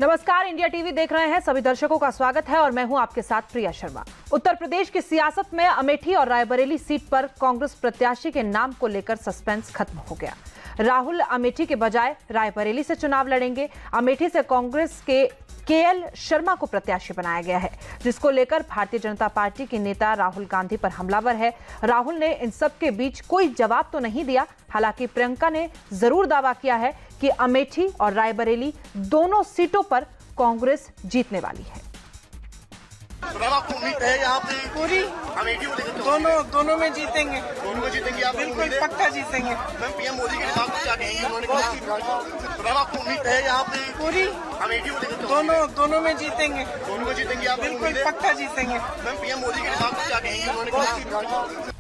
नमस्कार, India TV देख रहे हैं सभी दर्शकों का स्वागत है और मैं हूं आपके साथ प्रिया शर्मा। उत्तर प्रदेश की सियासत में अमेठी और रायबरेली सीट पर कांग्रेस प्रत्याशी के नाम को लेकर सस्पेंस खत्म हो गया। राहुल अमेठी के बजाय रायबरेली से चुनाव लड़ेंगे। अमेठी से कांग्रेस के केएल शर्मा को प्रत्याशी बनाया गया है, जिसको लेकर भारतीय जनता पार्टी के नेता राहुल गांधी पर हमलावर है। राहुल ने इन सब के बीच कोई जवाब तो नहीं दिया। हालांकि प्रियंका ने जरूर दावा किया है कि अमेठी और रायबरेली दोनों सीटों पर कांग्रेस जीतने वाली है। आपको उम्मीद है यहाँ पे पूरी अमेठी दोनों में जीतेंगे। दोनों में जीतेंगे आप? बिल्कुल पक्का जीतेंगे। मैम, पीएम मोदी के खिलाफ क्या कहेंगे? उन्होंने कहा आपको उम्मीद है यहाँ पे पूरी अमेठी दोनों में जीतेंगे। दोनों में जीतेंगे आप? बिल्कुल पक्का जीतेंगे। मैम, पीएम मोदी के खिलाफ क्या कहेंगे? उन्होंने कहा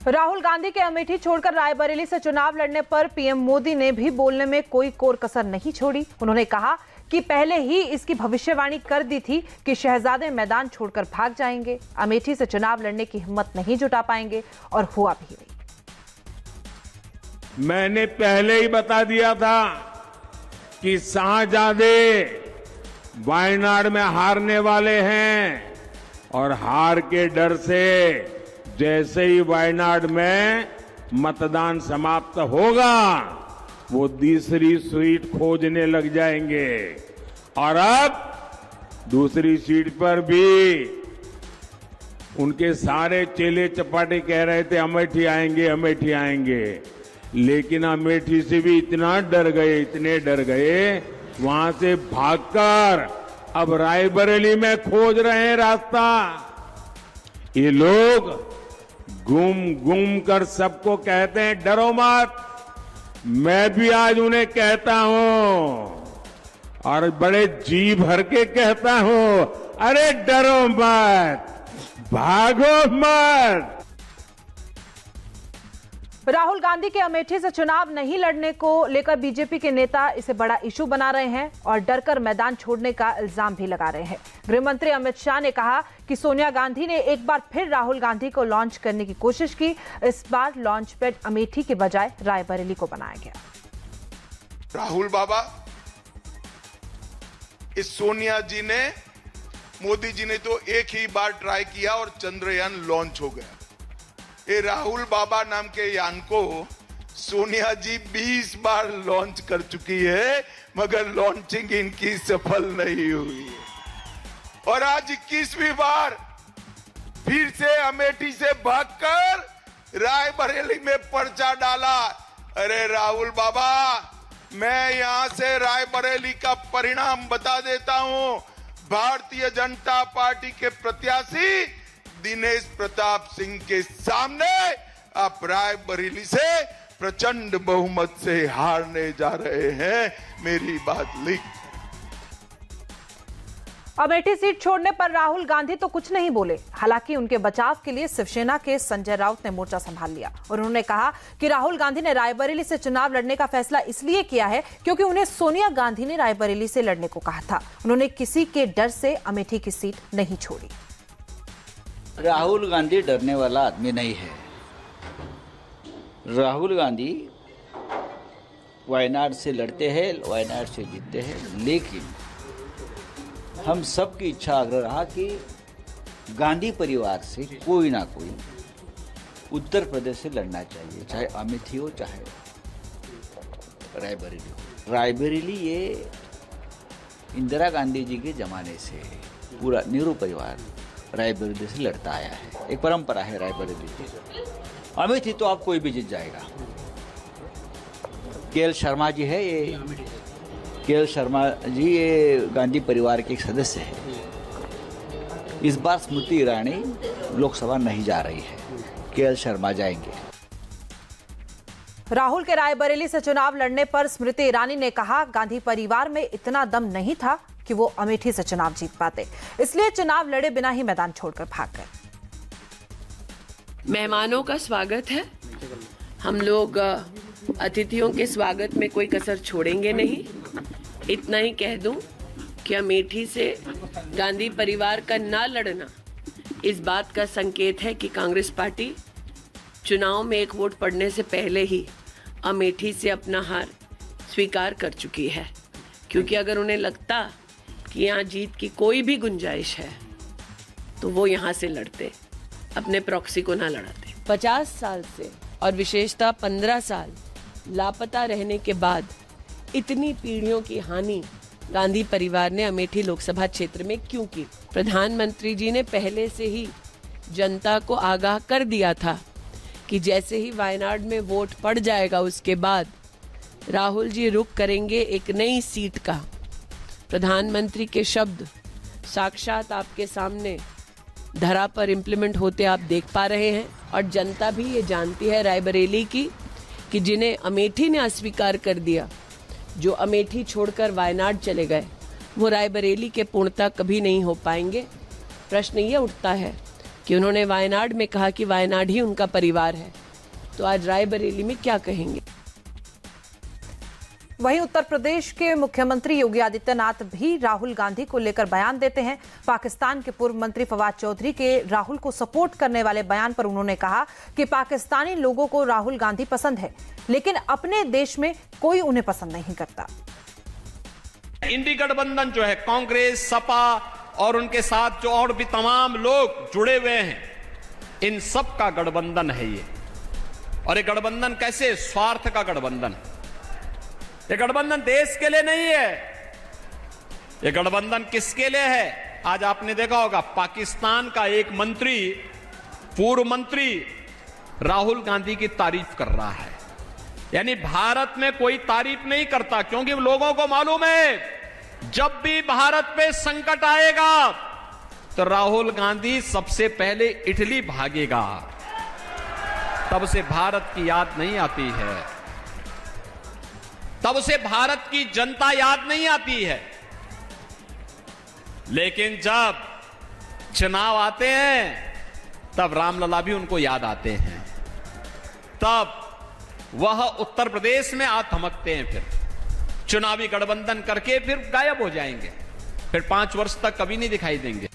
राहुल गांधी के अमेठी छोड़कर रायबरेली से चुनाव लड़ने पर पीएम मोदी ने भी बोलने में कोई कोर कसर नहीं छोड़ी। उन्होंने कहा कि पहले ही इसकी भविष्यवाणी कर दी थी कि शहजादे मैदान छोड़कर भाग जाएंगे, अमेठी से चुनाव लड़ने की हिम्मत नहीं जुटा पाएंगे, और हुआ भी नहीं। मैंने पहले ही बता दिया था कि शाहजादे वायनाड में हारने वाले हैं और हार के डर से जैसे ही वायनाड में मतदान समाप्त होगा वो दूसरी सीट खोजने लग जाएंगे। और अब दूसरी सीट पर भी उनके सारे चेले चपाटे कह रहे थे अमेठी आएंगे, अमेठी आएंगे, लेकिन अमेठी से भी इतना डर गए, इतने डर गए, वहां से भागकर अब रायबरेली में खोज रहे हैं रास्ता। ये लोग घूम कर सबको कहते हैं डरो मत। मैं भी आज उन्हें कहता हूं और बड़े जी भर के कहता हूं, अरे डरो मत, भागो मत। राहुल गांधी के अमेठी से चुनाव नहीं लड़ने को लेकर बीजेपी के नेता इसे बड़ा इशू बना रहे हैं और डरकर मैदान छोड़ने का इल्जाम भी लगा रहे हैं। गृह मंत्री अमित शाह ने कहा कि सोनिया गांधी ने एक बार फिर राहुल गांधी को लॉन्च करने की कोशिश की। इस बार लॉन्च पैड अमेठी के बजाय रायबरेली को बनाया गया। राहुल बाबा, इस सोनिया जी ने, मोदी जी ने तो एक ही बार ट्राई किया और चंद्रयान लॉन्च हो गया। ये राहुल बाबा नाम के यान को सोनिया जी 20 बार लॉन्च कर चुकी है, मगर लॉन्चिंग इनकी सफल नहीं हुई है। और आज 21वीं बार फिर से अमेठी से भागकर रायबरेली में पर्चा डाला। अरे राहुल बाबा, मैं यहां से रायबरेली का परिणाम बता देता हूं। भारतीय जनता पार्टी के प्रत्याशी दिनेश प्रताप सिंह के सामने आप रायबरेली से प्रचंड बहुमत से हारने जा रहे हैं। मेरी बात लिख। अमेठी सीट छोड़ने पर राहुल गांधी तो कुछ नहीं बोले। हालांकि उनके बचाव के लिए शिवसेना के संजय राउत ने मोर्चा संभाल लिया और उन्होंने कहा कि राहुल गांधी ने रायबरेली से चुनाव लड़ने का फैसला इसलिए किया है क्योंकि उन्हें सोनिया गांधी ने रायबरेली से लड़ने को कहा था। उन्होंने किसी के डर से अमेठी की सीट नहीं छोड़ी। राहुल गांधी डरने वाला आदमी नहीं है। राहुल गांधी वायनाड से लड़ते हैं, वायनाड से जीतते हैं, लेकिन हम सबकी इच्छा आग्रह रहा कि गांधी परिवार से कोई ना कोई उत्तर प्रदेश से लड़ना चाहिए, चाहे अमेठी हो चाहे रायबरेली हो। रायबरेली ये इंदिरा गांधी जी के ज़माने से पूरा नेहरू परिवार रायबरेली से लड़ता आया है, एक परंपरा है रायबरेली की। अमेठी तो आप कोई भी जीत जाएगा। केएल शर्मा जी है, ये केएल शर्मा जी ये गांधी परिवार के एक सदस्य है। इस बार स्मृति ईरानी लोकसभा नहीं जा रही है, केएल शर्मा जाएंगे। राहुल के रायबरेली से चुनाव लड़ने पर स्मृति ईरानी ने कहा, गांधी परिवार में इतना दम नहीं था कि वो अमेठी से चुनाव जीत पाते, इसलिए चुनाव लड़े बिना ही मैदान छोड़कर भाग गए। मेहमानों का स्वागत है। हम लोग अतिथियों के स्वागत में कोई कसर छोड़ेंगे नहीं। इतना ही कह दूं कि अमेठी से गांधी परिवार का ना लड़ना इस बात का संकेत है कि कांग्रेस पार्टी चुनाव में एक वोट पड़ने से पहले ही अमेठी से अपना हार स्वीकार कर चुकी है। क्योंकि अगर उन्हें लगता कि यहाँ जीत की कोई भी गुंजाइश है तो वो यहाँ से लड़ते, अपने प्रॉक्सी को ना लड़ाते। 50 साल से और विशेषतः 15 साल लापता रहने के बाद इतनी पीढ़ियों की हानि गांधी परिवार ने अमेठी लोकसभा क्षेत्र में क्यों की? प्रधानमंत्री जी ने पहले से ही जनता को आगाह कर दिया था कि जैसे ही वायनाड में वोट पड़ जाएगा उसके बाद राहुल जी रुख करेंगे एक नई सीट का। प्रधानमंत्री के शब्द साक्षात आपके सामने धरा पर इम्प्लीमेंट होते आप देख पा रहे हैं। और जनता भी ये जानती है रायबरेली की कि जिन्हें अमेठी ने अस्वीकार कर दिया, जो अमेठी छोड़कर वायनाड चले गए, वो रायबरेली के पूर्णता कभी नहीं हो पाएंगे। प्रश्न ये उठता है कि उन्होंने वायनाड में कहा कि वायनाड ही उनका परिवार है, तो आज रायबरेली में क्या कहेंगे? वहीं उत्तर प्रदेश के मुख्यमंत्री योगी आदित्यनाथ भी राहुल गांधी को लेकर बयान देते हैं। पाकिस्तान के पूर्व मंत्री फवाद चौधरी के राहुल को सपोर्ट करने वाले बयान पर उन्होंने कहा कि पाकिस्तानी लोगों को राहुल गांधी पसंद है, लेकिन अपने देश में कोई उन्हें पसंद नहीं करता। इंडी गठबंधन जो है, कांग्रेस, सपा और उनके साथ जो और भी तमाम लोग जुड़े हुए हैं, इन सब का गठबंधन है ये। और ये गठबंधन कैसे? स्वार्थ का गठबंधन। ये गठबंधन देश के लिए नहीं है, ये गठबंधन किसके लिए है? आज आपने देखा होगा पाकिस्तान का एक मंत्री, पूर्व मंत्री राहुल गांधी की तारीफ कर रहा है। यानी भारत में कोई तारीफ नहीं करता, क्योंकि लोगों को मालूम है जब भी भारत पे संकट आएगा तो राहुल गांधी सबसे पहले इटली भागेगा, तब से भारत की याद नहीं आती है, तब से भारत की जनता याद नहीं आती है। लेकिन जब चुनाव आते हैं तब रामलला भी उनको याद आते हैं, तब वह उत्तर प्रदेश में आ थमकते हैं, फिर चुनावी गठबंधन करके फिर गायब हो जाएंगे, फिर 5 वर्ष तक कभी नहीं दिखाई देंगे।